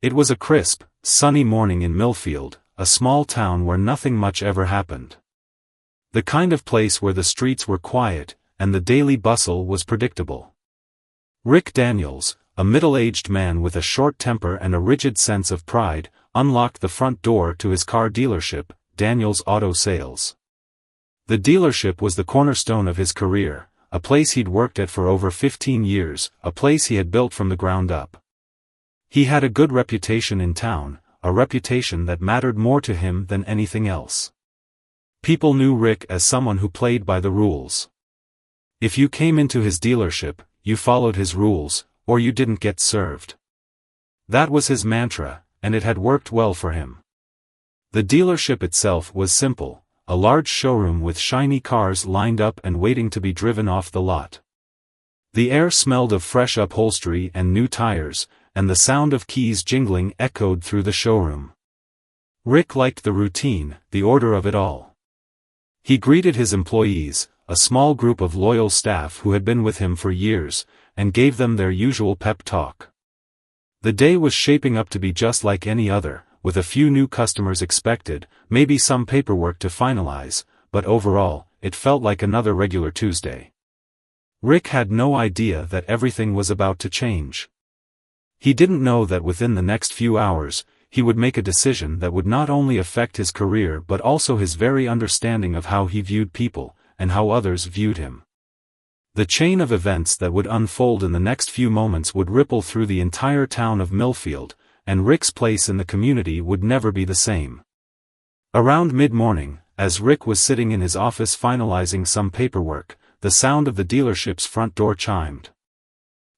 It was a crisp, sunny morning in Millfield, a small town where nothing much ever happened. The kind of place where the streets were quiet, and the daily bustle was predictable. Rick Daniels, a middle-aged man with a short temper and a rigid sense of pride, unlocked the front door to his car dealership, Daniels Auto Sales. The dealership was the cornerstone of his career, a place he'd worked at for over 15 years, a place he had built from the ground up. He had a good reputation in town, a reputation that mattered more to him than anything else. People knew Rick as someone who played by the rules. If you came into his dealership, you followed his rules, or you didn't get served. That was his mantra, and it had worked well for him. The dealership itself was simple, a large showroom with shiny cars lined up and waiting to be driven off the lot. The air smelled of fresh upholstery and new tires, and the sound of keys jingling echoed through the showroom. Rick liked the routine, the order of it all. He greeted his employees, a small group of loyal staff who had been with him for years, and gave them their usual pep talk. The day was shaping up to be just like any other, with a few new customers expected, maybe some paperwork to finalize, but overall, it felt like another regular Tuesday. Rick had no idea that everything was about to change. He didn't know that within the next few hours, he would make a decision that would not only affect his career but also his very understanding of how he viewed people, and how others viewed him. The chain of events that would unfold in the next few moments would ripple through the entire town of Millfield, and Rick's place in the community would never be the same. Around mid-morning, as Rick was sitting in his office finalizing some paperwork, the sound of the dealership's front door chimed.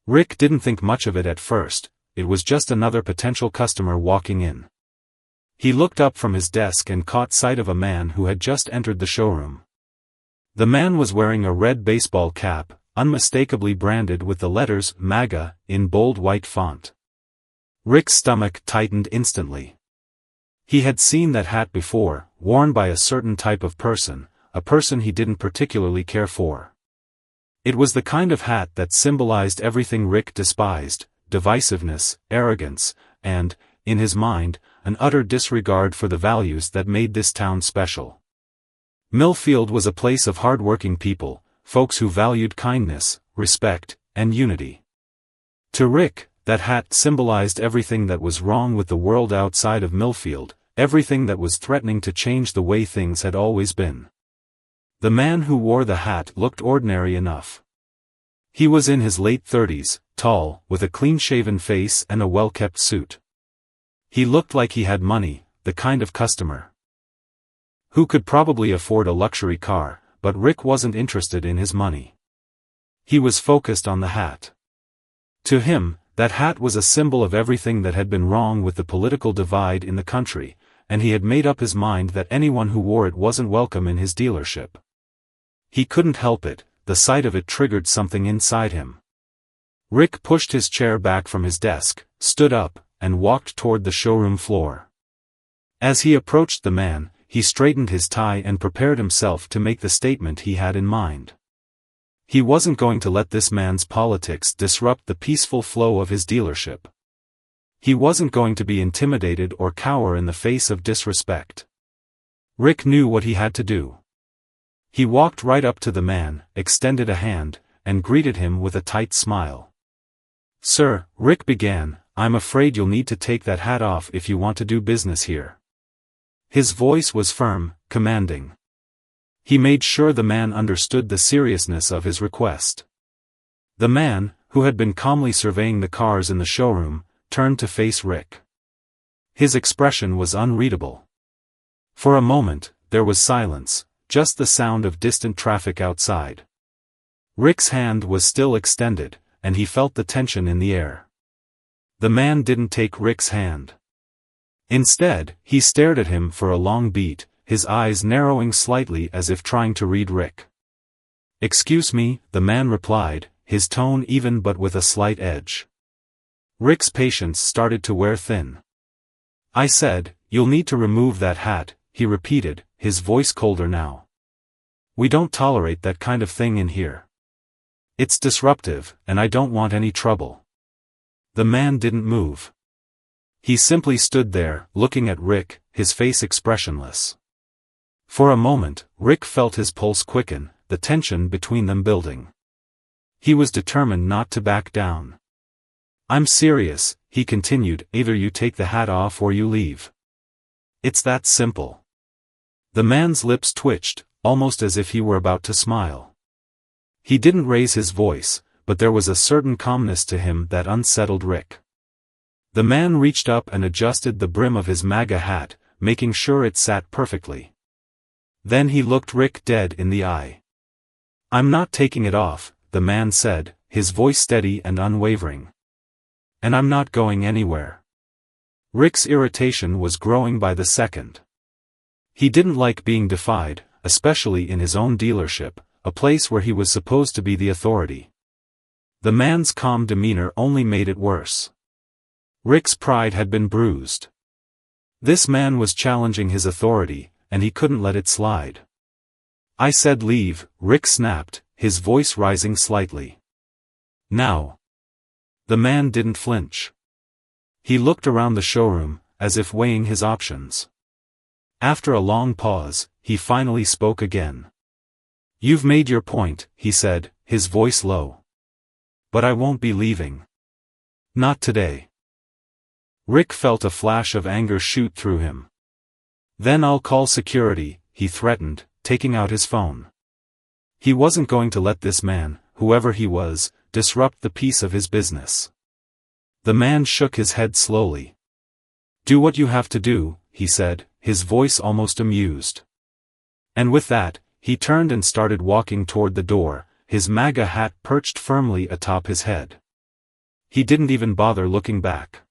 Rick didn't think much of it at first, it was just another potential customer walking in. He looked up from his desk and caught sight of a man who had just entered the showroom. The man was wearing a red baseball cap, unmistakably branded with the letters MAGA in bold white font. Rick's stomach tightened instantly. He had seen that hat before, worn by a certain type of person, a person he didn't particularly care for. It was the kind of hat that symbolized everything Rick despised: divisiveness, arrogance, and, in his mind, an utter disregard for the values that made this town special. Millfield was a place of hard-working people, folks who valued kindness, respect, and unity. To Rick, that hat symbolized everything that was wrong with the world outside of Millfield, everything that was threatening to change the way things had always been. The man who wore the hat looked ordinary enough. He was in his late 30s, tall, with a clean-shaven face and a well-kept suit. He looked like he had money, the kind of customer who could probably afford a luxury car, but Rick wasn't interested in his money. He was focused on the hat. To him, that hat was a symbol of everything that had been wrong with the political divide in the country, and he had made up his mind that anyone who wore it wasn't welcome in his dealership. He couldn't help it, the sight of it triggered something inside him. Rick pushed his chair back from his desk, stood up, and walked toward the showroom floor. As he approached the man, he straightened his tie and prepared himself to make the statement he had in mind. He wasn't going to let this man's politics disrupt the peaceful flow of his dealership. He wasn't going to be intimidated or cower in the face of disrespect. Rick knew what he had to do. He walked right up to the man, extended a hand, and greeted him with a tight smile. "Sir," Rick began, "I'm afraid you'll need to take that hat off if you want to do business here." His voice was firm, commanding. He made sure the man understood the seriousness of his request. The man, who had been calmly surveying the cars in the showroom, turned to face Rick. His expression was unreadable. For a moment, there was silence, just the sound of distant traffic outside. Rick's hand was still extended, and he felt the tension in the air. The man didn't take Rick's hand. Instead, he stared at him for a long beat, his eyes narrowing slightly as if trying to read Rick. "Excuse me," the man replied, his tone even but with a slight edge. Rick's patience started to wear thin. "I said, you'll need to remove that hat," he repeated, his voice colder now. "We don't tolerate that kind of thing in here. It's disruptive, and I don't want any trouble." The man didn't move. He simply stood there, looking at Rick, his face expressionless. For a moment, Rick felt his pulse quicken, the tension between them building. He was determined not to back down. "I'm serious," he continued, "either you take the hat off or you leave. It's that simple." The man's lips twitched, almost as if he were about to smile. He didn't raise his voice, but there was a certain calmness to him that unsettled Rick. The man reached up and adjusted the brim of his MAGA hat, making sure it sat perfectly. Then he looked Rick dead in the eye. "I'm not taking it off," the man said, his voice steady and unwavering. "And I'm not going anywhere." Rick's irritation was growing by the second. He didn't like being defied, especially in his own dealership, a place where he was supposed to be the authority. The man's calm demeanor only made it worse. Rick's pride had been bruised. This man was challenging his authority, and he couldn't let it slide. "I said leave," Rick snapped, his voice rising slightly. "Now." The man didn't flinch. He looked around the showroom, as if weighing his options. After a long pause, he finally spoke again. "You've made your point," he said, his voice low. "But I won't be leaving. Not today." Rick felt a flash of anger shoot through him. "Then I'll call security," he threatened, taking out his phone. He wasn't going to let this man, whoever he was, disrupt the peace of his business. The man shook his head slowly. "Do what you have to do," he said, his voice almost amused. And with that, he turned and started walking toward the door, his MAGA hat perched firmly atop his head. He didn't even bother looking back.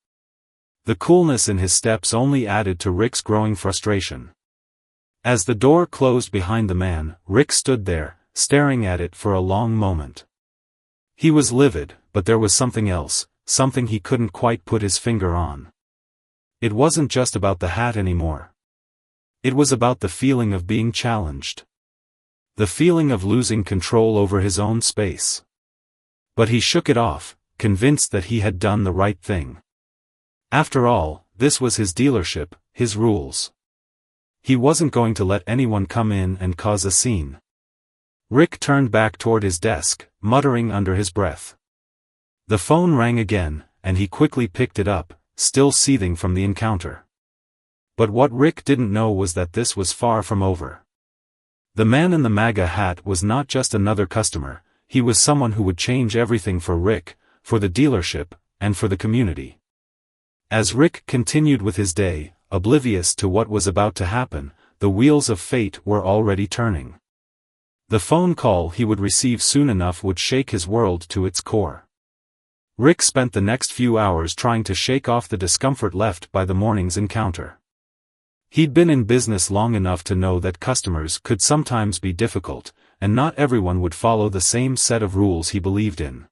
The coolness in his steps only added to Rick's growing frustration. As the door closed behind the man, Rick stood there, staring at it for a long moment. He was livid, but there was something else, something he couldn't quite put his finger on. It wasn't just about the hat anymore. It was about the feeling of being challenged. The feeling of losing control over his own space. But he shook it off, convinced that he had done the right thing. After all, this was his dealership, his rules. He wasn't going to let anyone come in and cause a scene. Rick turned back toward his desk, muttering under his breath. The phone rang again, and he quickly picked it up, still seething from the encounter. But what Rick didn't know was that this was far from over. The man in the MAGA hat was not just another customer, he was someone who would change everything for Rick, for the dealership, and for the community. As Rick continued with his day, oblivious to what was about to happen, the wheels of fate were already turning. The phone call he would receive soon enough would shake his world to its core. Rick spent the next few hours trying to shake off the discomfort left by the morning's encounter. He'd been in business long enough to know that customers could sometimes be difficult, and not everyone would follow the same set of rules he believed in.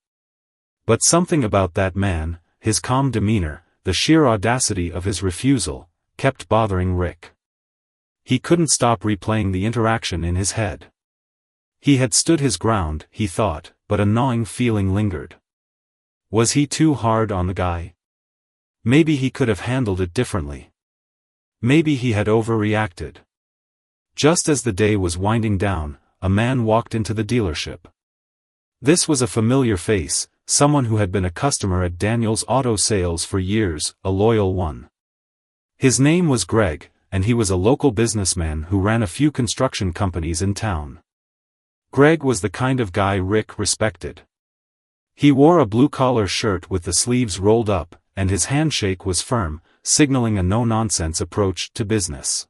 But something about that man, his calm demeanor, the sheer audacity of his refusal, kept bothering Rick. He couldn't stop replaying the interaction in his head. He had stood his ground, he thought, but a gnawing feeling lingered. Was he too hard on the guy? Maybe he could have handled it differently. Maybe he had overreacted. Just as the day was winding down, a man walked into the dealership. This was a familiar face, someone who had been a customer at Daniel's Auto Sales for years, a loyal one. His name was Greg, and he was a local businessman who ran a few construction companies in town. Greg was the kind of guy Rick respected. He wore a blue-collar shirt with the sleeves rolled up, and his handshake was firm, signaling a no-nonsense approach to business.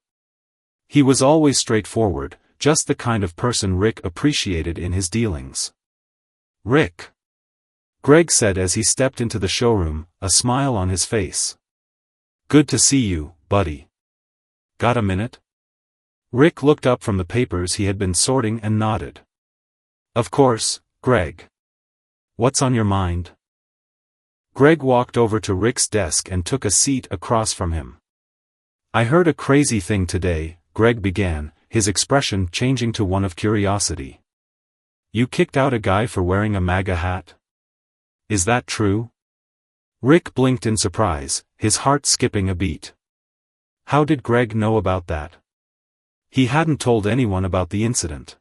He was always straightforward, just the kind of person Rick appreciated in his dealings. "Rick," Greg said as he stepped into the showroom, a smile on his face. "Good to see you, buddy. Got a minute?" Rick looked up from the papers he had been sorting and nodded. "Of course, Greg. What's on your mind?" Greg walked over to Rick's desk and took a seat across from him. "I heard a crazy thing today," Greg began, his expression changing to one of curiosity. "You kicked out a guy for wearing a MAGA hat? Is that true?" Rick blinked in surprise, his heart skipping a beat. How did Greg know about that? He hadn't told anyone about the incident.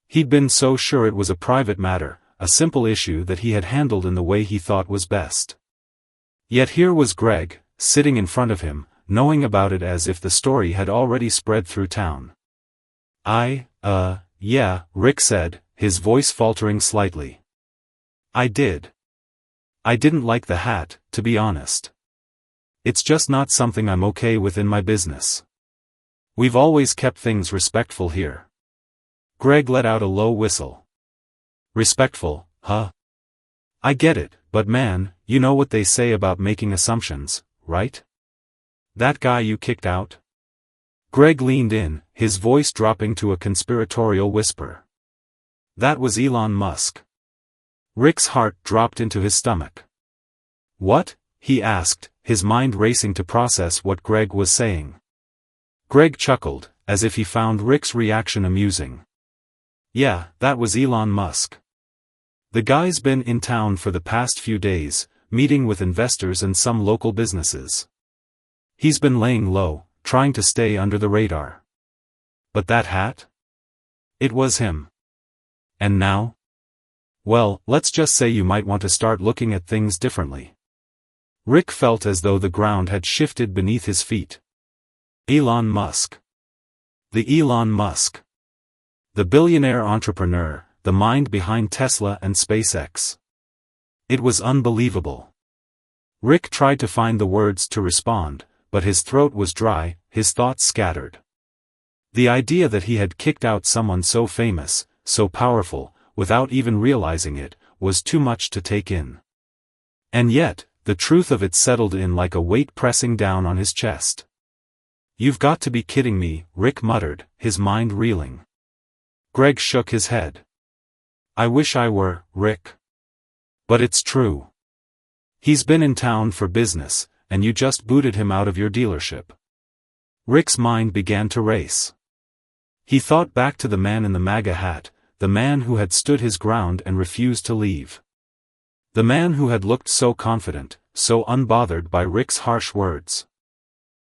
He'd been so sure it was a private matter, a simple issue that he had handled in the way he thought was best. Yet here was Greg, sitting in front of him, knowing about it as if the story had already spread through town. Yeah, Rick said, his voice faltering slightly. I did. I didn't like the hat, to be honest. It's just not something I'm okay with in my business. We've always kept things respectful here. Greg let out a low whistle. Respectful, huh? I get it, but man, you know what they say about making assumptions, right? That guy you kicked out? Greg leaned in, his voice dropping to a conspiratorial whisper. That was Elon Musk. Rick's heart dropped into his stomach. What? He asked, his mind racing to process what Greg was saying. Greg chuckled, as if he found Rick's reaction amusing. Yeah, that was Elon Musk. The guy's been in town for the past few days, meeting with investors and some local businesses. He's been laying low, trying to stay under the radar. But that hat? It was him. And now? Well, let's just say you might want to start looking at things differently. Rick felt as though the ground had shifted beneath his feet. Elon Musk. The Elon Musk. The billionaire entrepreneur, the mind behind Tesla and SpaceX. It was unbelievable. Rick tried to find the words to respond, but his throat was dry, his thoughts scattered. The idea that he had kicked out someone so famous, so powerful, without even realizing it, was too much to take in. And yet, the truth of it settled in like a weight pressing down on his chest. You've got to be kidding me, Rick muttered, his mind reeling. Greg shook his head. I wish I were, Rick. But it's true. He's been in town for business, and you just booted him out of your dealership. Rick's mind began to race. He thought back to the man in the MAGA hat, the man who had stood his ground and refused to leave. The man who had looked so confident, so unbothered by Rick's harsh words.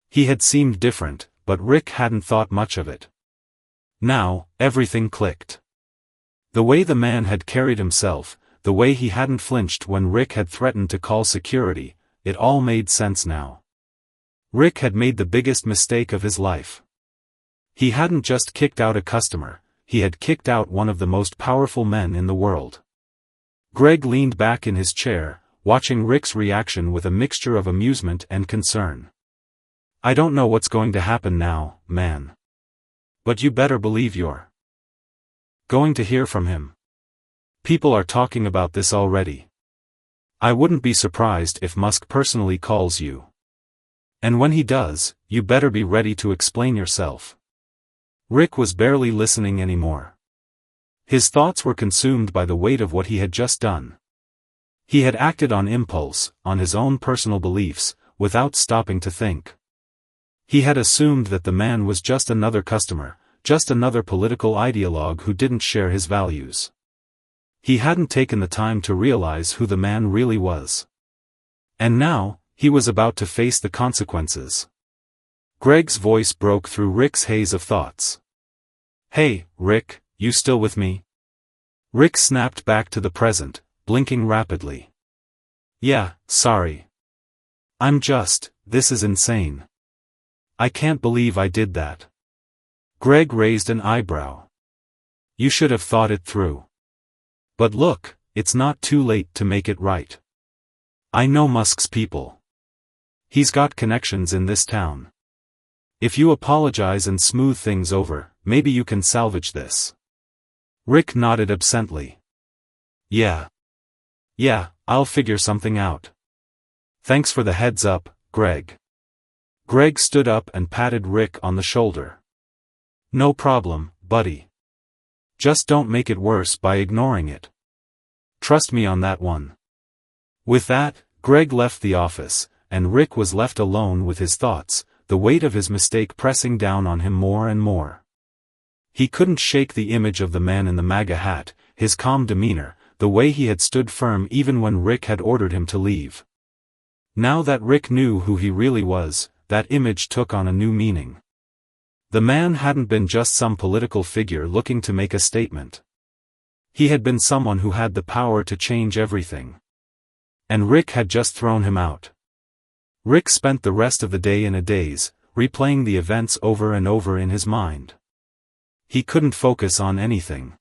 He had seemed different, but Rick hadn't thought much of it. Now, everything clicked. The way the man had carried himself, the way he hadn't flinched when Rick had threatened to call security, it all made sense now. Rick had made the biggest mistake of his life. He hadn't just kicked out a customer, he had kicked out one of the most powerful men in the world. Greg leaned back in his chair, watching Rick's reaction with a mixture of amusement and concern. I don't know what's going to happen now, man. But you better believe you're going to hear from him. People are talking about this already. I wouldn't be surprised if Musk personally calls you. And when he does, you better be ready to explain yourself. Rick was barely listening anymore. His thoughts were consumed by the weight of what he had just done. He had acted on impulse, on his own personal beliefs, without stopping to think. He had assumed that the man was just another customer, just another political ideologue who didn't share his values. He hadn't taken the time to realize who the man really was. And now, he was about to face the consequences. Greg's voice broke through Rick's haze of thoughts. Hey, Rick, you still with me? Rick snapped back to the present, blinking rapidly. Yeah, sorry. This is insane. I can't believe I did that. Greg raised an eyebrow. You should have thought it through. But look, it's not too late to make it right. I know Musk's people. He's got connections in this town. If you apologize and smooth things over, maybe you can salvage this. Rick nodded absently. Yeah, I'll figure something out. Thanks for the heads up, Greg. Greg stood up and patted Rick on the shoulder. No problem, buddy. Just don't make it worse by ignoring it. Trust me on that one. With that, Greg left the office, and Rick was left alone with his thoughts, the weight of his mistake pressing down on him more and more. He couldn't shake the image of the man in the MAGA hat, his calm demeanor, the way he had stood firm even when Rick had ordered him to leave. Now that Rick knew who he really was, that image took on a new meaning. The man hadn't been just some political figure looking to make a statement. He had been someone who had the power to change everything. And Rick had just thrown him out. Rick spent the rest of the day in a daze, replaying the events over and over in his mind. He couldn't focus on anything.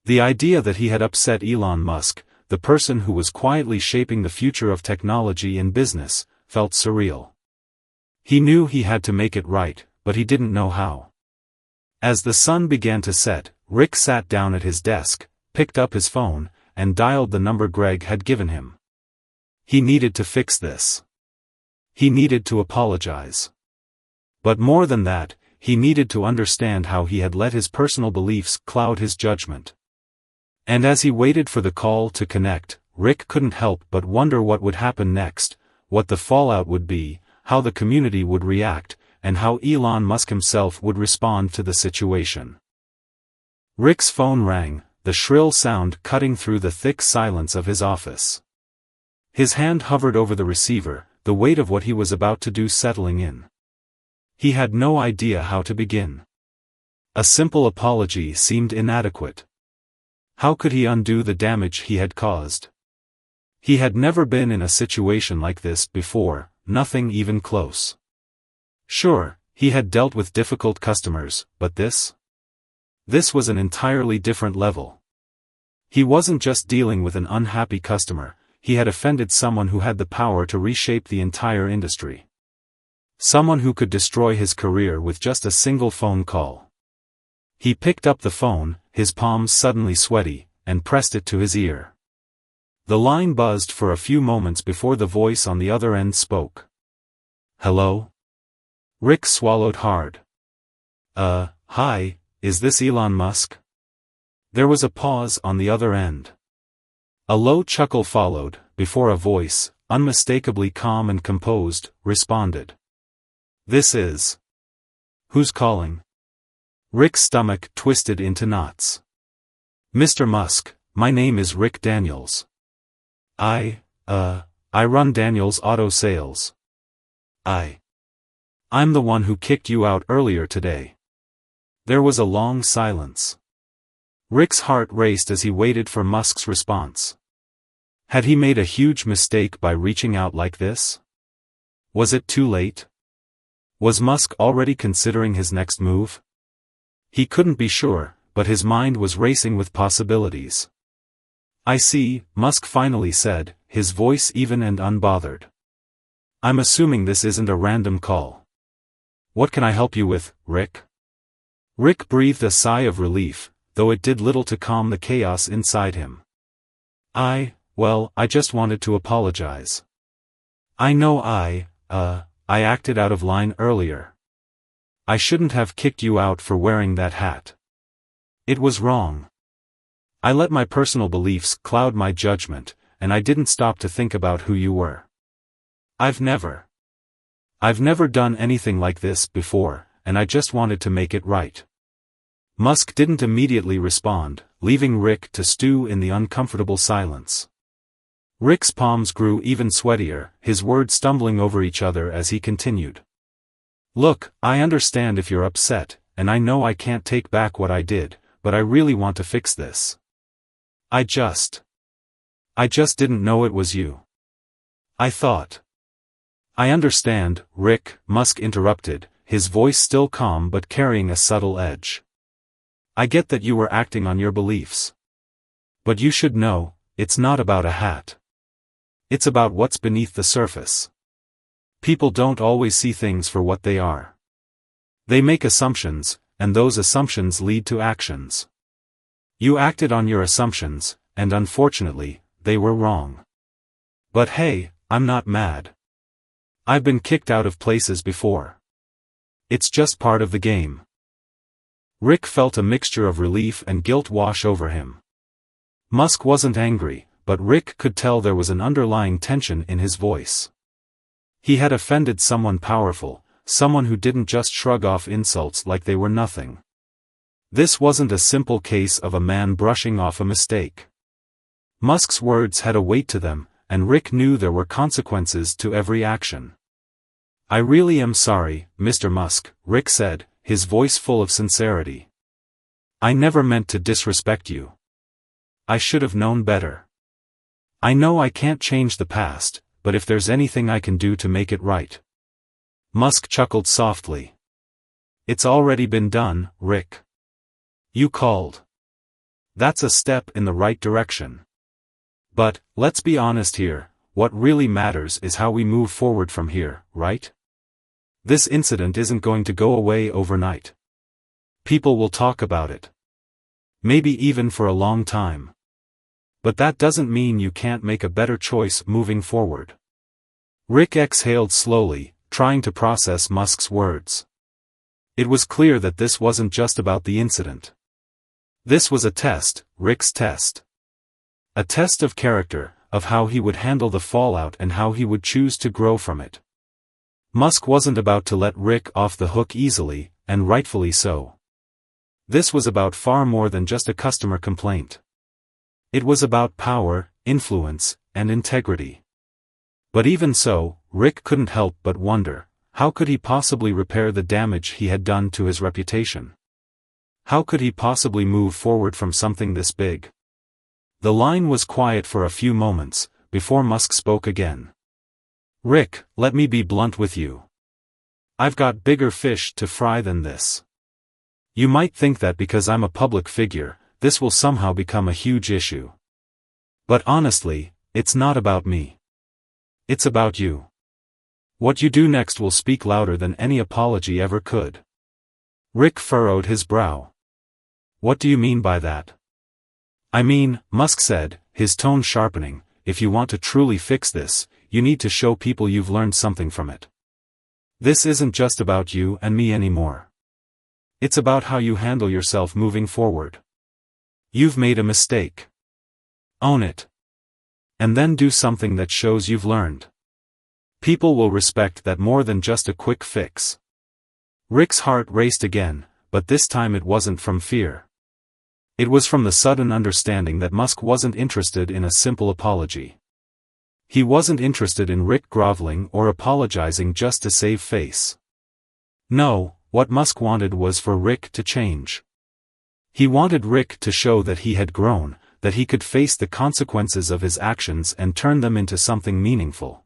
The idea that he had upset Elon Musk, the person who was quietly shaping the future of technology and business, felt surreal. He knew he had to make it right, but he didn't know how. As the sun began to set, Rick sat down at his desk, picked up his phone, and dialed the number Greg had given him. He needed to fix this. He needed to apologize. But more than that, he needed to understand how he had let his personal beliefs cloud his judgment. And as he waited for the call to connect, Rick couldn't help but wonder what would happen next, what the fallout would be, how the community would react, and how Elon Musk himself would respond to the situation. Rick's phone rang, the shrill sound cutting through the thick silence of his office. His hand hovered over the receiver, the weight of what he was about to do settling in. He had no idea how to begin. A simple apology seemed inadequate. How could he undo the damage he had caused? He had never been in a situation like this before, nothing even close. Sure, he had dealt with difficult customers, but this? This was an entirely different level. He wasn't just dealing with an unhappy customer, he had offended someone who had the power to reshape the entire industry. Someone who could destroy his career with just a single phone call. He picked up the phone, his palms suddenly sweaty, and pressed it to his ear. The line buzzed for a few moments before the voice on the other end spoke. Hello? Rick swallowed hard. Hi, is this Elon Musk? There was a pause on the other end. A low chuckle followed, before a voice, unmistakably calm and composed, responded. This is. Who's calling? Rick's stomach twisted into knots. Mr. Musk, my name is Rick Daniels. I run Daniels Auto Sales. I'm the one who kicked you out earlier today. There was a long silence. Rick's heart raced as he waited for Musk's response. Had he made a huge mistake by reaching out like this? Was it too late? Was Musk already considering his next move? He couldn't be sure, but his mind was racing with possibilities. I see, Musk finally said, his voice even and unbothered. I'm assuming this isn't a random call. What can I help you with, Rick? Rick breathed a sigh of relief, though it did little to calm the chaos inside him. I just wanted to apologize. I know I acted out of line earlier. I shouldn't have kicked you out for wearing that hat. It was wrong. I let my personal beliefs cloud my judgment, and I didn't stop to think about who you were. I've never done anything like this before, and I just wanted to make it right. Musk didn't immediately respond, leaving Rick to stew in the uncomfortable silence. Rick's palms grew even sweatier, his words stumbling over each other as he continued. Look, I understand if you're upset, and I know I can't take back what I did, but I really want to fix this. I just didn't know it was you. I thought. I understand, Rick, Musk interrupted, his voice still calm but carrying a subtle edge. I get that you were acting on your beliefs. But you should know, it's not about a hat. It's about what's beneath the surface. People don't always see things for what they are. They make assumptions, and those assumptions lead to actions. You acted on your assumptions, and unfortunately, they were wrong. But hey, I'm not mad. I've been kicked out of places before. It's just part of the game. Rick felt a mixture of relief and guilt wash over him. Musk wasn't angry, but Rick could tell there was an underlying tension in his voice. He had offended someone powerful, someone who didn't just shrug off insults like they were nothing. This wasn't a simple case of a man brushing off a mistake. Musk's words had a weight to them, and Rick knew there were consequences to every action. "I really am sorry, Mr. Musk," Rick said, his voice full of sincerity. "I never meant to disrespect you. I should have known better. I know I can't change the past, but if there's anything I can do to make it right." Musk chuckled softly. "It's already been done, Rick. You called. That's a step in the right direction. But, let's be honest here, what really matters is how we move forward from here, right? This incident isn't going to go away overnight. People will talk about it. Maybe even for a long time. But that doesn't mean you can't make a better choice moving forward." Rick exhaled slowly, trying to process Musk's words. It was clear that this wasn't just about the incident. This was a test, Rick's test. A test of character, of how he would handle the fallout and how he would choose to grow from it. Musk wasn't about to let Rick off the hook easily, and rightfully so. This was about far more than just a customer complaint. It was about power, influence, and integrity. But even so, Rick couldn't help but wonder, how could he possibly repair the damage he had done to his reputation? How could he possibly move forward from something this big? The line was quiet for a few moments, before Musk spoke again. "Rick, let me be blunt with you. I've got bigger fish to fry than this. You might think that because I'm a public figure, this will somehow become a huge issue. But honestly, it's not about me. It's about you. What you do next will speak louder than any apology ever could." Rick furrowed his brow. "What do you mean by that?" "I mean," Musk said, his tone sharpening, "if you want to truly fix this, you need to show people you've learned something from it. This isn't just about you and me anymore. It's about how you handle yourself moving forward. You've made a mistake. Own it. And then do something that shows you've learned. People will respect that more than just a quick fix." Rick's heart raced again, but this time it wasn't from fear. It was from the sudden understanding that Musk wasn't interested in a simple apology. He wasn't interested in Rick groveling or apologizing just to save face. No, what Musk wanted was for Rick to change. He wanted Rick to show that he had grown, that he could face the consequences of his actions and turn them into something meaningful.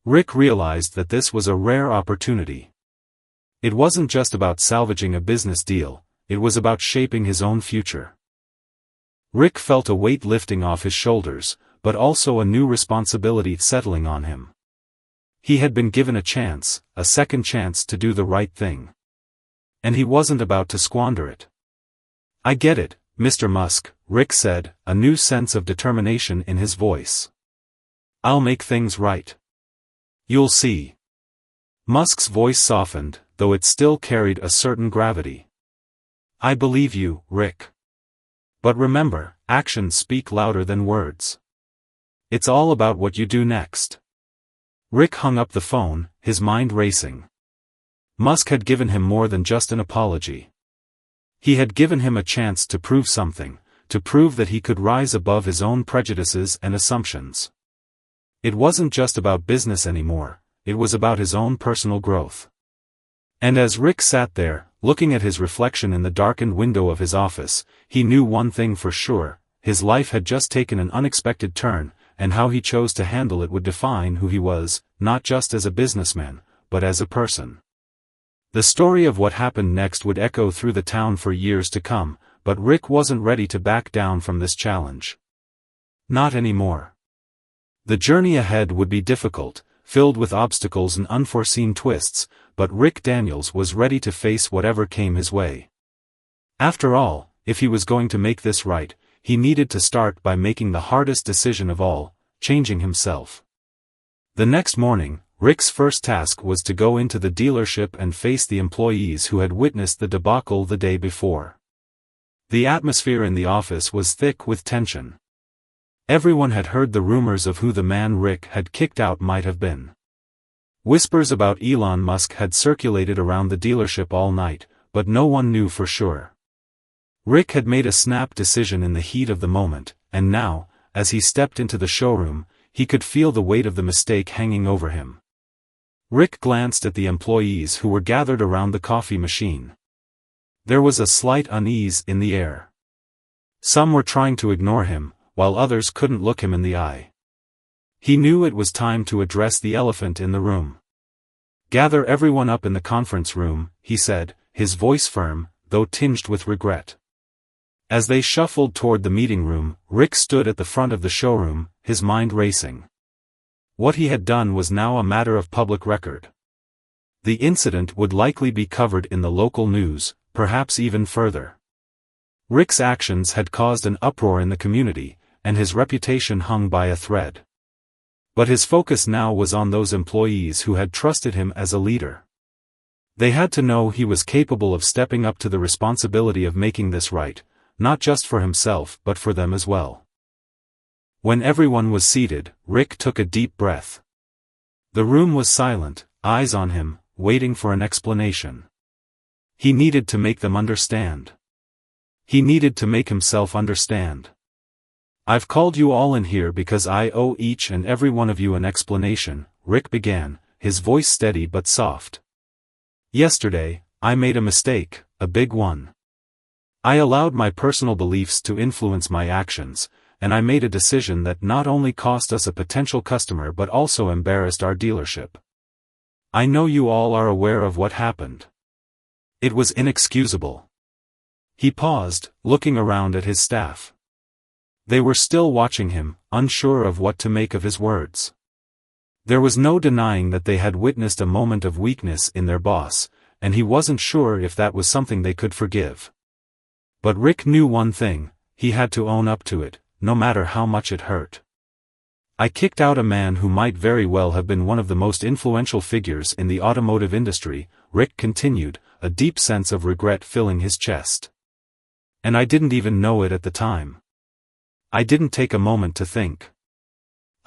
Rick realized that this was a rare opportunity. It wasn't just about salvaging a business deal, it was about shaping his own future. Rick felt a weight lifting off his shoulders, but also a new responsibility settling on him. He had been given a chance, a second chance to do the right thing. And he wasn't about to squander it. "I get it, Mr. Musk," Rick said, a new sense of determination in his voice. "I'll make things right. You'll see." Musk's voice softened, though it still carried a certain gravity. "I believe you, Rick. But remember, actions speak louder than words. It's all about what you do next." Rick hung up the phone, his mind racing. Musk had given him more than just an apology. He had given him a chance to prove something, to prove that he could rise above his own prejudices and assumptions. It wasn't just about business anymore, it was about his own personal growth. And as Rick sat there, looking at his reflection in the darkened window of his office, he knew one thing for sure: his life had just taken an unexpected turn, and how he chose to handle it would define who he was, not just as a businessman, but as a person. The story of what happened next would echo through the town for years to come, but Rick wasn't ready to back down from this challenge. Not anymore. The journey ahead would be difficult, filled with obstacles and unforeseen twists, but Rick Daniels was ready to face whatever came his way. After all, if he was going to make this right, he needed to start by making the hardest decision of all, changing himself. The next morning, Rick's first task was to go into the dealership and face the employees who had witnessed the debacle the day before. The atmosphere in the office was thick with tension. Everyone had heard the rumors of who the man Rick had kicked out might have been. Whispers about Elon Musk had circulated around the dealership all night, but no one knew for sure. Rick had made a snap decision in the heat of the moment, and now, as he stepped into the showroom, he could feel the weight of the mistake hanging over him. Rick glanced at the employees who were gathered around the coffee machine. There was a slight unease in the air. Some were trying to ignore him, while others couldn't look him in the eye. He knew it was time to address the elephant in the room. "Gather everyone up in the conference room," he said, his voice firm, though tinged with regret. As they shuffled toward the meeting room, Rick stood at the front of the showroom, his mind racing. What he had done was now a matter of public record. The incident would likely be covered in the local news, perhaps even further. Rick's actions had caused an uproar in the community, and his reputation hung by a thread. But his focus now was on those employees who had trusted him as a leader. They had to know he was capable of stepping up to the responsibility of making this right, not just for himself but for them as well. When everyone was seated, Rick took a deep breath. The room was silent, eyes on him, waiting for an explanation. He needed to make them understand. He needed to make himself understand. "I've called you all in here because I owe each and every one of you an explanation," Rick began, his voice steady but soft. "Yesterday, I made a mistake, a big one. I allowed my personal beliefs to influence my actions, and I made a decision that not only cost us a potential customer but also embarrassed our dealership. I know you all are aware of what happened. It was inexcusable." He paused, looking around at his staff. They were still watching him, unsure of what to make of his words. There was no denying that they had witnessed a moment of weakness in their boss, and he wasn't sure if that was something they could forgive. But Rick knew one thing: he had to own up to it, no matter how much it hurt. "I kicked out a man who might very well have been one of the most influential figures in the automotive industry," Rick continued, a deep sense of regret filling his chest. "And I didn't even know it at the time. I didn't take a moment to think.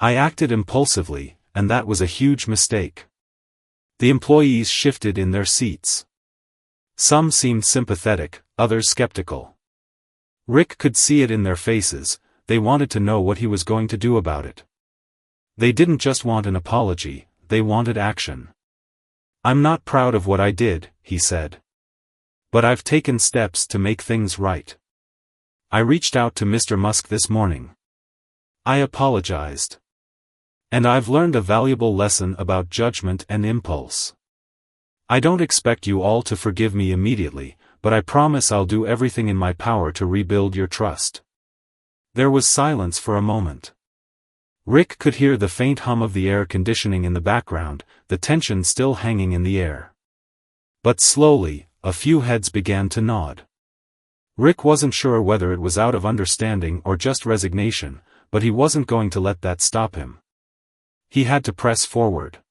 I acted impulsively, and that was a huge mistake." The employees shifted in their seats. Some seemed sympathetic, others skeptical. Rick could see it in their faces. They wanted to know what he was going to do about it. They didn't just want an apology, they wanted action. "I'm not proud of what I did," he said. "But I've taken steps to make things right. I reached out to Mr. Musk this morning. I apologized. And I've learned a valuable lesson about judgment and impulse. I don't expect you all to forgive me immediately, but I promise I'll do everything in my power to rebuild your trust." There was silence for a moment. Rick could hear the faint hum of the air conditioning in the background, the tension still hanging in the air. But slowly, a few heads began to nod. Rick wasn't sure whether it was out of understanding or just resignation, but he wasn't going to let that stop him. He had to press forward.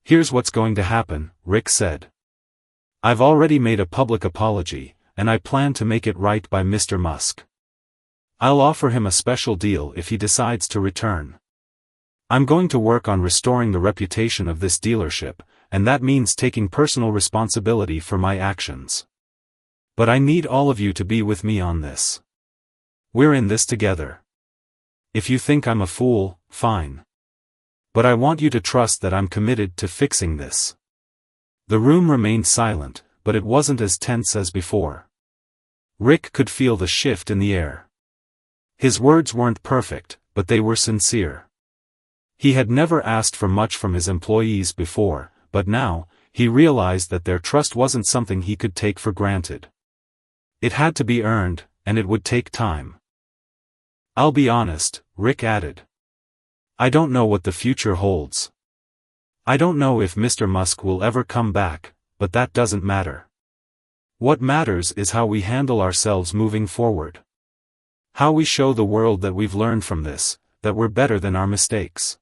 "Here's what's going to happen," Rick said. "I've already made a public apology, and I plan to make it right by Mr. Musk. I'll offer him a special deal if he decides to return. I'm going to work on restoring the reputation of this dealership, and that means taking personal responsibility for my actions. But I need all of you to be with me on this. We're in this together. If you think I'm a fool, fine. But I want you to trust that I'm committed to fixing this." The room remained silent, but it wasn't as tense as before. Rick could feel the shift in the air. His words weren't perfect, but they were sincere. He had never asked for much from his employees before, but now, he realized that their trust wasn't something he could take for granted. It had to be earned, and it would take time. "I'll be honest," Rick added. "I don't know what the future holds. I don't know if Mr. Musk will ever come back, but that doesn't matter. What matters is how we handle ourselves moving forward. How we show the world that we've learned from this, that we're better than our mistakes."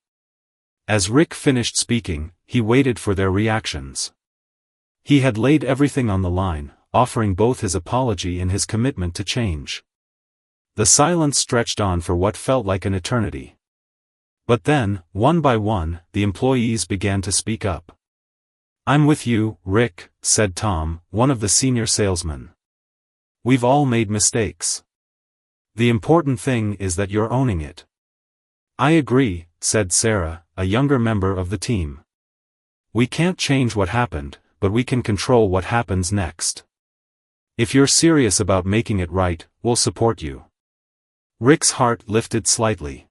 As Rick finished speaking, he waited for their reactions. He had laid everything on the line, offering both his apology and his commitment to change. The silence stretched on for what felt like an eternity. But then, one by one, the employees began to speak up. "I'm with you, Rick," said Tom, one of the senior salesmen. "We've all made mistakes. The important thing is that you're owning it." "I agree," said Sarah, a younger member of the team. "We can't change what happened, but we can control what happens next. If you're serious about making it right, we'll support you." Rick's heart lifted slightly.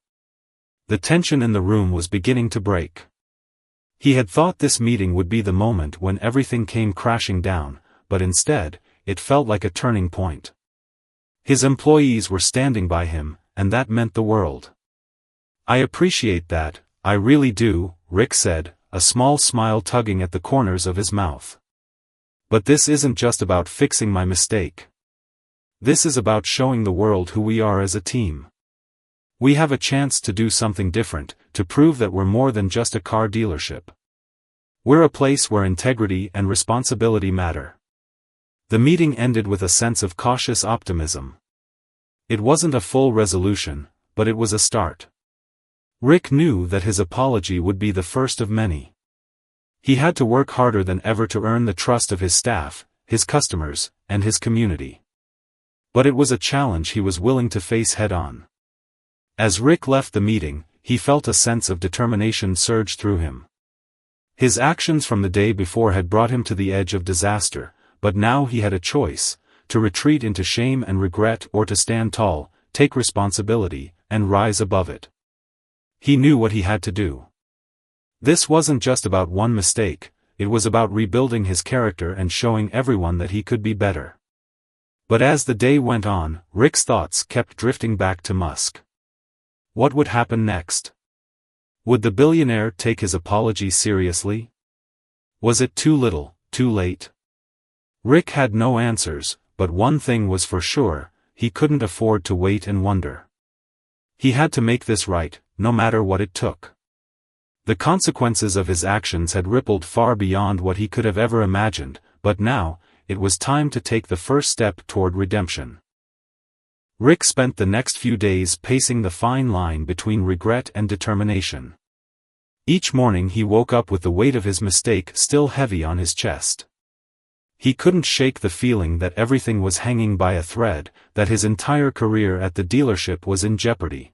The tension in the room was beginning to break. He had thought this meeting would be the moment when everything came crashing down, but instead, it felt like a turning point. His employees were standing by him, and that meant the world. "I appreciate that, I really do," Rick said, a small smile tugging at the corners of his mouth. "But this isn't just about fixing my mistake. This is about showing the world who we are as a team. We have a chance to do something different, to prove that we're more than just a car dealership. We're a place where integrity and responsibility matter." The meeting ended with a sense of cautious optimism. It wasn't a full resolution, but it was a start. Rick knew that his apology would be the first of many. He had to work harder than ever to earn the trust of his staff, his customers, and his community. But it was a challenge he was willing to face head-on. As Rick left the meeting, he felt a sense of determination surge through him. His actions from the day before had brought him to the edge of disaster, but now he had a choice: to retreat into shame and regret or to stand tall, take responsibility, and rise above it. He knew what he had to do. This wasn't just about one mistake, it was about rebuilding his character and showing everyone that he could be better. But as the day went on, Rick's thoughts kept drifting back to Musk. What would happen next? Would the billionaire take his apology seriously? Was it too little, too late? Rick had no answers, but one thing was for sure: he couldn't afford to wait and wonder. He had to make this right, no matter what it took. The consequences of his actions had rippled far beyond what he could have ever imagined, but now, it was time to take the first step toward redemption. Rick spent the next few days pacing the fine line between regret and determination. Each morning he woke up with the weight of his mistake still heavy on his chest. He couldn't shake the feeling that everything was hanging by a thread, that his entire career at the dealership was in jeopardy.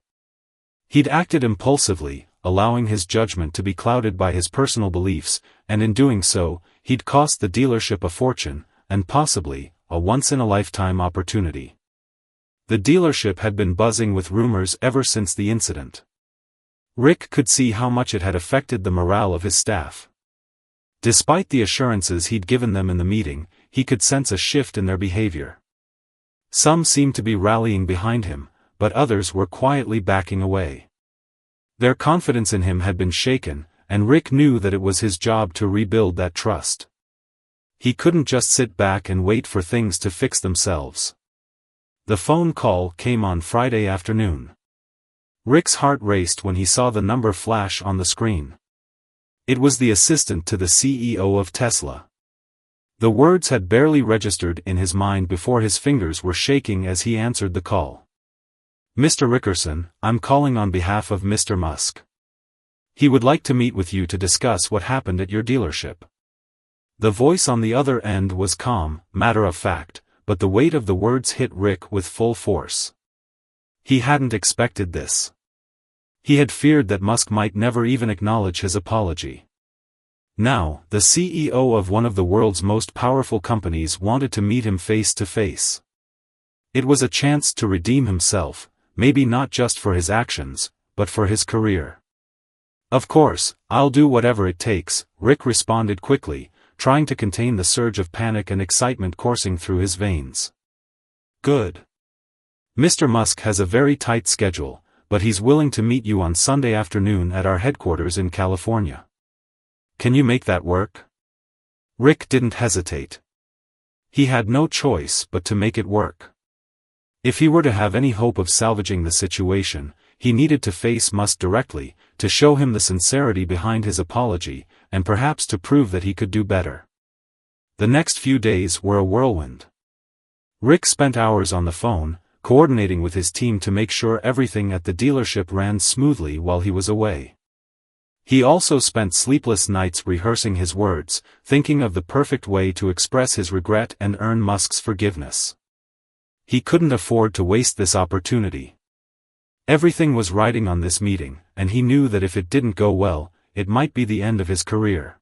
He'd acted impulsively, allowing his judgment to be clouded by his personal beliefs, and in doing so, he'd cost the dealership a fortune, and possibly, a once-in-a-lifetime opportunity. The dealership had been buzzing with rumors ever since the incident. Rick could see how much it had affected the morale of his staff. Despite the assurances he'd given them in the meeting, he could sense a shift in their behavior. Some seemed to be rallying behind him, but others were quietly backing away. Their confidence in him had been shaken, and Rick knew that it was his job to rebuild that trust. He couldn't just sit back and wait for things to fix themselves. The phone call came on Friday afternoon. Rick's heart raced when he saw the number flash on the screen. It was the assistant to the CEO of Tesla. The words had barely registered in his mind before his fingers were shaking as he answered the call. "Mr. Rickerson, I'm calling on behalf of Mr. Musk. He would like to meet with you to discuss what happened at your dealership." The voice on the other end was calm, matter-of-fact, but the weight of the words hit Rick with full force. He hadn't expected this. He had feared that Musk might never even acknowledge his apology. Now, the CEO of one of the world's most powerful companies wanted to meet him face to face. It was a chance to redeem himself, maybe not just for his actions, but for his career. "Of course, I'll do whatever it takes," Rick responded quickly, trying to contain the surge of panic and excitement coursing through his veins. "Good. Mr. Musk has a very tight schedule, but he's willing to meet you on Sunday afternoon at our headquarters in California. Can you make that work?" Rick didn't hesitate. He had no choice but to make it work. If he were to have any hope of salvaging the situation, he needed to face Musk directly, to show him the sincerity behind his apology, and perhaps to prove that he could do better. The next few days were a whirlwind. Rick spent hours on the phone, coordinating with his team to make sure everything at the dealership ran smoothly while he was away. He also spent sleepless nights rehearsing his words, thinking of the perfect way to express his regret and earn Musk's forgiveness. He couldn't afford to waste this opportunity. Everything was riding on this meeting, and he knew that if it didn't go well, it might be the end of his career.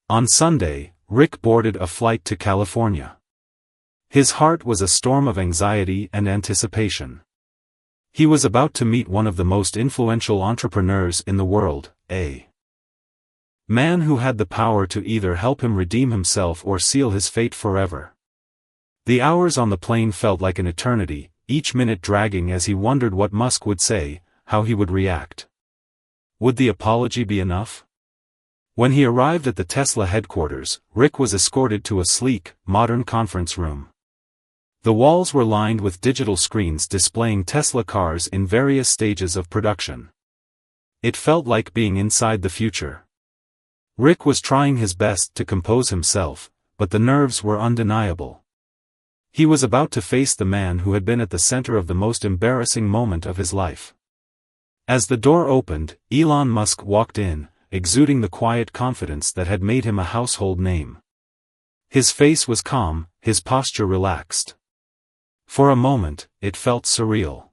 On Sunday, Rick boarded a flight to California. His heart was a storm of anxiety and anticipation. He was about to meet one of the most influential entrepreneurs in the world, a man who had the power to either help him redeem himself or seal his fate forever. The hours on the plane felt like an eternity, each minute dragging as he wondered what Musk would say, how he would react. Would the apology be enough? When he arrived at the Tesla headquarters, Rick was escorted to a sleek, modern conference room. The walls were lined with digital screens displaying Tesla cars in various stages of production. It felt like being inside the future. Rick was trying his best to compose himself, but the nerves were undeniable. He was about to face the man who had been at the center of the most embarrassing moment of his life. As the door opened, Elon Musk walked in, exuding the quiet confidence that had made him a household name. His face was calm, his posture relaxed. For a moment, it felt surreal.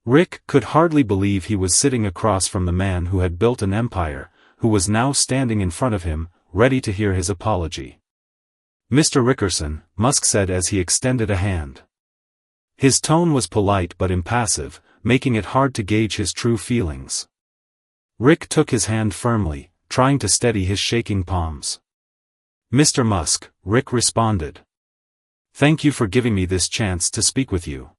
Rick could hardly believe he was sitting across from the man who had built an empire, who was now standing in front of him, ready to hear his apology. "Mr. Rickerson," Musk said as he extended a hand. His tone was polite but impassive, making it hard to gauge his true feelings. Rick took his hand firmly, trying to steady his shaking palms. "Mr. Musk," Rick responded. "Thank you for giving me this chance to speak with you."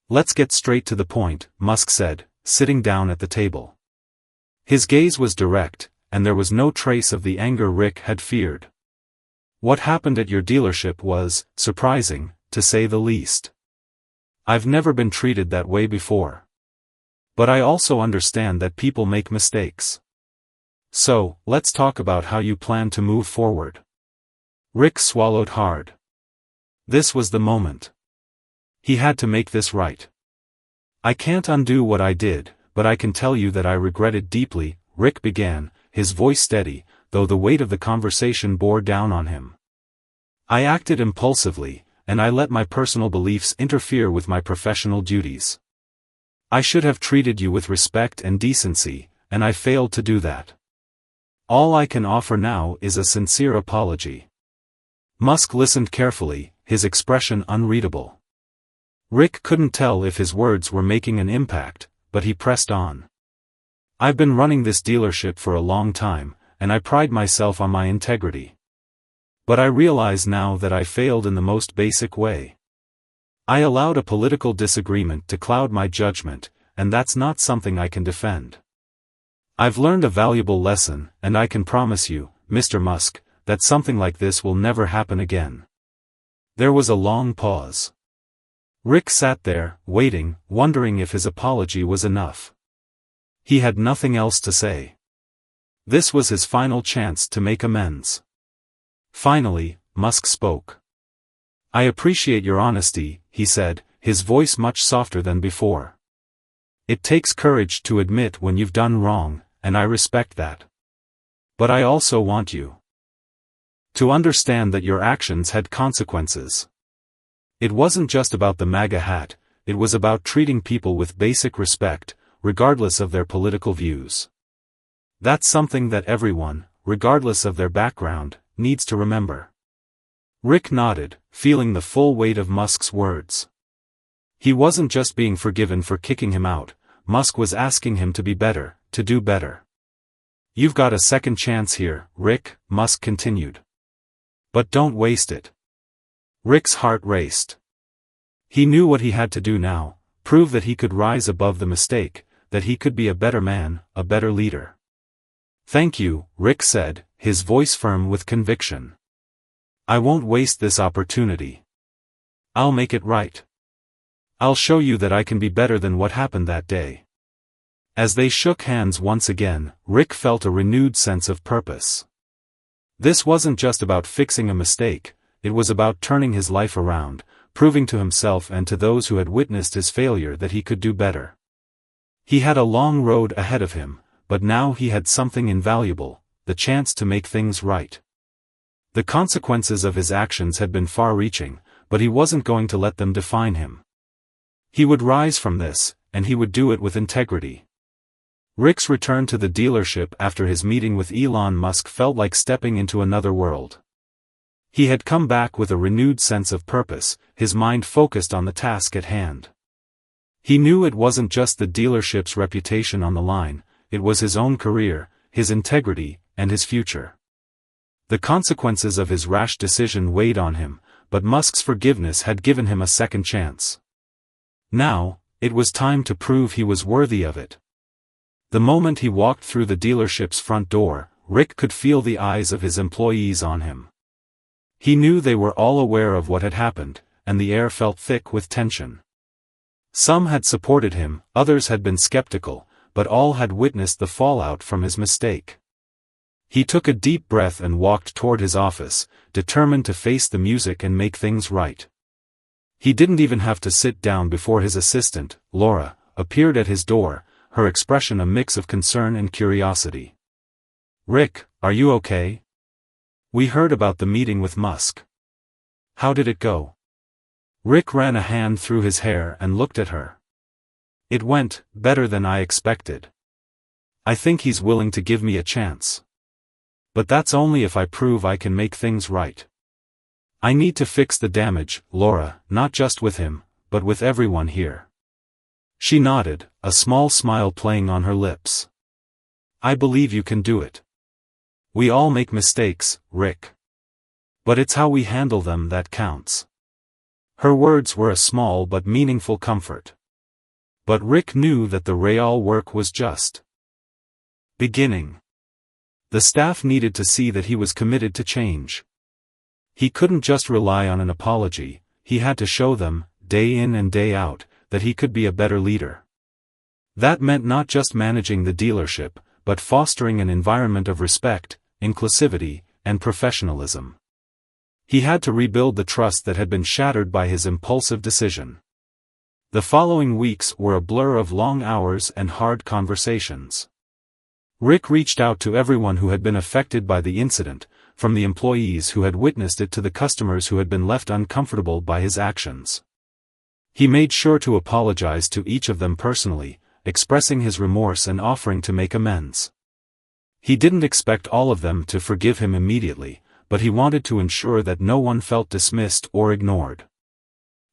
"Let's get straight to the point," Musk said, sitting down at the table. His gaze was direct, and there was no trace of the anger Rick had feared. "What happened at your dealership was surprising, to say the least. I've never been treated that way before. But I also understand that people make mistakes. So, let's talk about how you plan to move forward." Rick swallowed hard. This was the moment. He had to make this right. "I can't undo what I did, but I can tell you that I regret it deeply," Rick began, his voice steady, though the weight of the conversation bore down on him. "I acted impulsively, and I let my personal beliefs interfere with my professional duties. I should have treated you with respect and decency, and I failed to do that. All I can offer now is a sincere apology." Musk listened carefully, his expression unreadable. Rick couldn't tell if his words were making an impact, but he pressed on. "I've been running this dealership for a long time, and I pride myself on my integrity. But I realize now that I failed in the most basic way. I allowed a political disagreement to cloud my judgment, and that's not something I can defend. I've learned a valuable lesson, and I can promise you, Mr. Musk, that something like this will never happen again." There was a long pause. Rick sat there, waiting, wondering if his apology was enough. He had nothing else to say. This was his final chance to make amends. Finally, Musk spoke. "I appreciate your honesty," he said, his voice much softer than before. "It takes courage to admit when you've done wrong, and I respect that. But I also want you to understand that your actions had consequences. It wasn't just about the MAGA hat, it was about treating people with basic respect, regardless of their political views. That's something that everyone, regardless of their background, needs to remember." Rick nodded, feeling the full weight of Musk's words. He wasn't just being forgiven for kicking him out, Musk was asking him to be better, to do better. "You've got a second chance here, Rick," Musk continued. "But don't waste it." Rick's heart raced. He knew what he had to do now, prove that he could rise above the mistake, that he could be a better man, a better leader. "Thank you," Rick said, his voice firm with conviction. "I won't waste this opportunity. I'll make it right. I'll show you that I can be better than what happened that day." As they shook hands once again, Rick felt a renewed sense of purpose. This wasn't just about fixing a mistake, it was about turning his life around, proving to himself and to those who had witnessed his failure that he could do better. He had a long road ahead of him, but now he had something invaluable, the chance to make things right. The consequences of his actions had been far-reaching, but he wasn't going to let them define him. He would rise from this, and he would do it with integrity. Rick's return to the dealership after his meeting with Elon Musk felt like stepping into another world. He had come back with a renewed sense of purpose, his mind focused on the task at hand. He knew it wasn't just the dealership's reputation on the line, it was his own career, his integrity, and his future. The consequences of his rash decision weighed on him, but Musk's forgiveness had given him a second chance. Now, it was time to prove he was worthy of it. The moment he walked through the dealership's front door, Rick could feel the eyes of his employees on him. He knew they were all aware of what had happened, and the air felt thick with tension. Some had supported him, others had been skeptical, but all had witnessed the fallout from his mistake. He took a deep breath and walked toward his office, determined to face the music and make things right. He didn't even have to sit down before his assistant, Laura, appeared at his door, her expression a mix of concern and curiosity. "Rick, are you okay? We heard about the meeting with Musk. How did it go?" Rick ran a hand through his hair and looked at her. "It went better than I expected. I think he's willing to give me a chance. But that's only if I prove I can make things right. I need to fix the damage, Laura, not just with him, but with everyone here." She nodded, a small smile playing on her lips. "I believe you can do it. We all make mistakes, Rick. But it's how we handle them that counts." Her words were a small but meaningful comfort. But Rick knew that the real work was just beginning. The staff needed to see that he was committed to change. He couldn't just rely on an apology, he had to show them, day in and day out, that he could be a better leader. That meant not just managing the dealership, but fostering an environment of respect, inclusivity, and professionalism. He had to rebuild the trust that had been shattered by his impulsive decision. The following weeks were a blur of long hours and hard conversations. Rick reached out to everyone who had been affected by the incident, from the employees who had witnessed it to the customers who had been left uncomfortable by his actions. He made sure to apologize to each of them personally, expressing his remorse and offering to make amends. He didn't expect all of them to forgive him immediately, but he wanted to ensure that no one felt dismissed or ignored.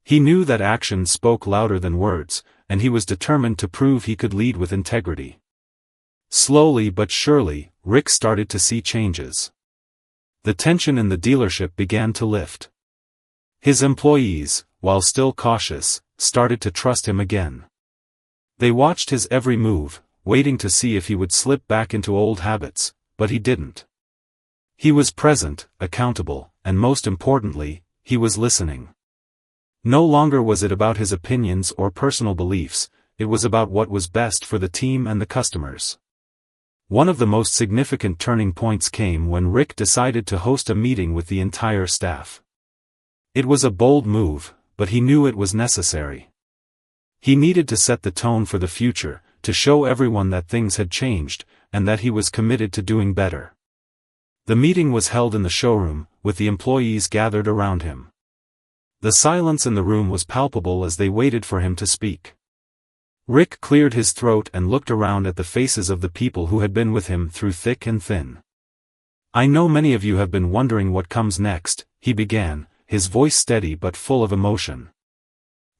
He knew that actions spoke louder than words, and he was determined to prove he could lead with integrity. Slowly but surely, Rick started to see changes. The tension in the dealership began to lift. His employees, while still cautious, started to trust him again. They watched his every move, waiting to see if he would slip back into old habits, but he didn't. He was present, accountable, and most importantly, he was listening. No longer was it about his opinions or personal beliefs, it was about what was best for the team and the customers. One of the most significant turning points came when Rick decided to host a meeting with the entire staff. It was a bold move, but he knew it was necessary. He needed to set the tone for the future, to show everyone that things had changed, and that he was committed to doing better. The meeting was held in the showroom, with the employees gathered around him. The silence in the room was palpable as they waited for him to speak. Rick cleared his throat and looked around at the faces of the people who had been with him through thick and thin. "I know many of you have been wondering what comes next," he began, his voice steady but full of emotion.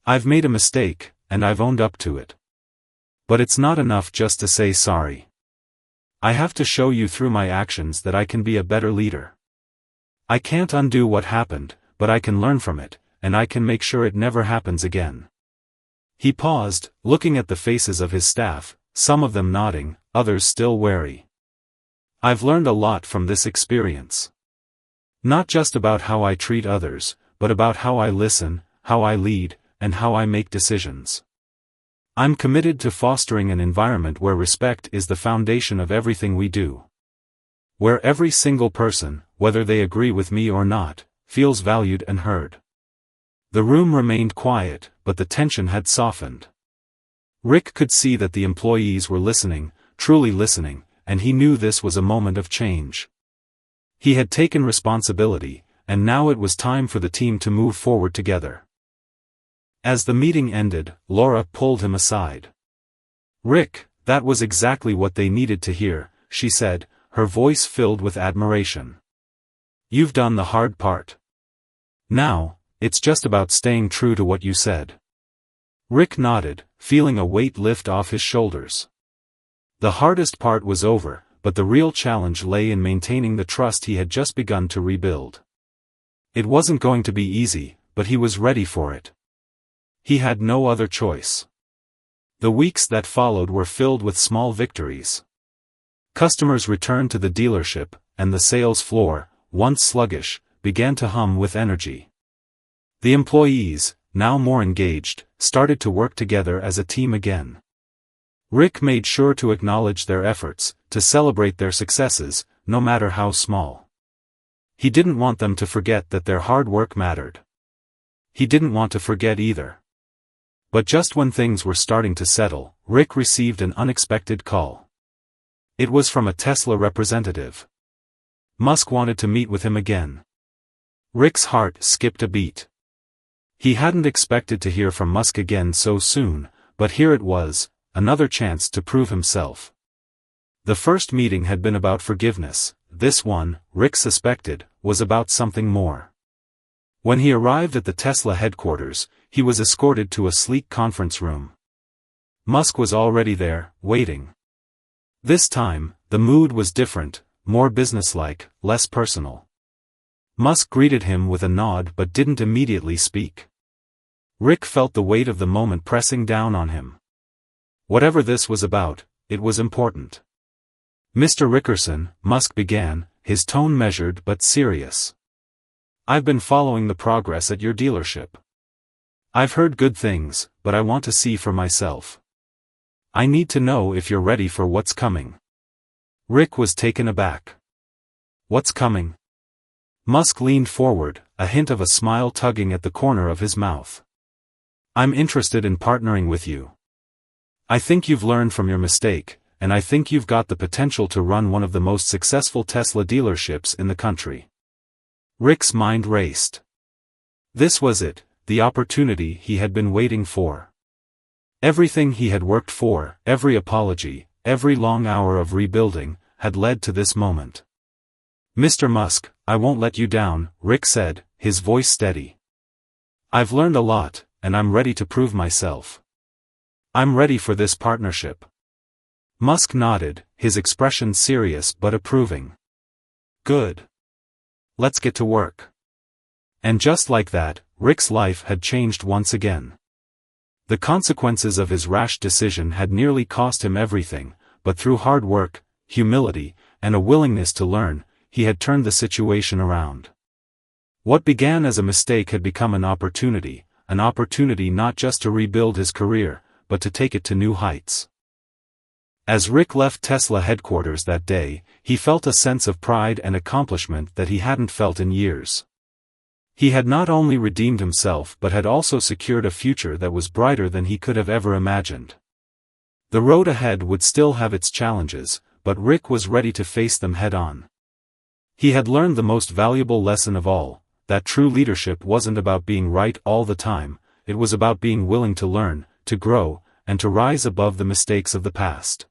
"I've made a mistake, and I've owned up to it. But it's not enough just to say sorry. I have to show you through my actions that I can be a better leader. I can't undo what happened, but I can learn from it, and I can make sure it never happens again." He paused, looking at the faces of his staff, some of them nodding, others still wary. "I've learned a lot from this experience. Not just about how I treat others, but about how I listen, how I lead, and how I make decisions. I'm committed to fostering an environment where respect is the foundation of everything we do. Where every single person, whether they agree with me or not, feels valued and heard." The room remained quiet, but the tension had softened. Rick could see that the employees were listening, truly listening, and he knew this was a moment of change. He had taken responsibility, and now it was time for the team to move forward together. As the meeting ended, Laura pulled him aside. "Rick, That was exactly what they needed to hear, she said, her voice filled with admiration. You've done the hard part. Now, it's just about staying true to what you said. Rick nodded, feeling a weight lift off his shoulders. The hardest part was over, but the real challenge lay in maintaining the trust he had just begun to rebuild. It wasn't going to be easy, but he was ready for it. He had no other choice. The weeks that followed were filled with small victories. Customers returned to the dealership, and the sales floor, once sluggish, began to hum with energy. The employees, now more engaged, started to work together as a team again. Rick made sure to acknowledge their efforts, to celebrate their successes, no matter how small. He didn't want them to forget that their hard work mattered. He didn't want to forget either. But just when things were starting to settle, Rick received an unexpected call. It was from a Tesla representative. Musk wanted to meet with him again. Rick's heart skipped a beat. He hadn't expected to hear from Musk again so soon, but here it was, another chance to prove himself. The first meeting had been about forgiveness. This one, Rick suspected, was about something more. When he arrived at the Tesla headquarters, he was escorted to a sleek conference room. Musk was already there, waiting. This time, the mood was different, more businesslike, less personal. Musk greeted him with a nod but didn't immediately speak. Rick felt the weight of the moment pressing down on him. Whatever this was about, it was important. Mr. Rickerson, Musk began, his tone measured but serious. I've been following the progress at your dealership. I've heard good things, but I want to see for myself. I need to know if you're ready for what's coming. Rick was taken aback. What's coming? Musk leaned forward, a hint of a smile tugging at the corner of his mouth. I'm interested in partnering with you. I think you've learned from your mistake, and I think you've got the potential to run one of the most successful Tesla dealerships in the country. Rick's mind raced. This was it, the opportunity he had been waiting for. Everything he had worked for, every apology, every long hour of rebuilding, had led to this moment. Mr. Musk, I won't let you down, Rick said, his voice steady. I've learned a lot, and I'm ready to prove myself. I'm ready for this partnership. Musk nodded, his expression serious but approving. Good. Let's get to work. And just like that, Rick's life had changed once again. The consequences of his rash decision had nearly cost him everything, but through hard work, humility, and a willingness to learn, he had turned the situation around. What began as a mistake had become an opportunity not just to rebuild his career, but to take it to new heights. As Rick left Tesla headquarters that day, he felt a sense of pride and accomplishment that he hadn't felt in years. He had not only redeemed himself but had also secured a future that was brighter than he could have ever imagined. The road ahead would still have its challenges, but Rick was ready to face them head-on. He had learned the most valuable lesson of all, that true leadership wasn't about being right all the time, it was about being willing to learn, to grow, and to rise above the mistakes of the past.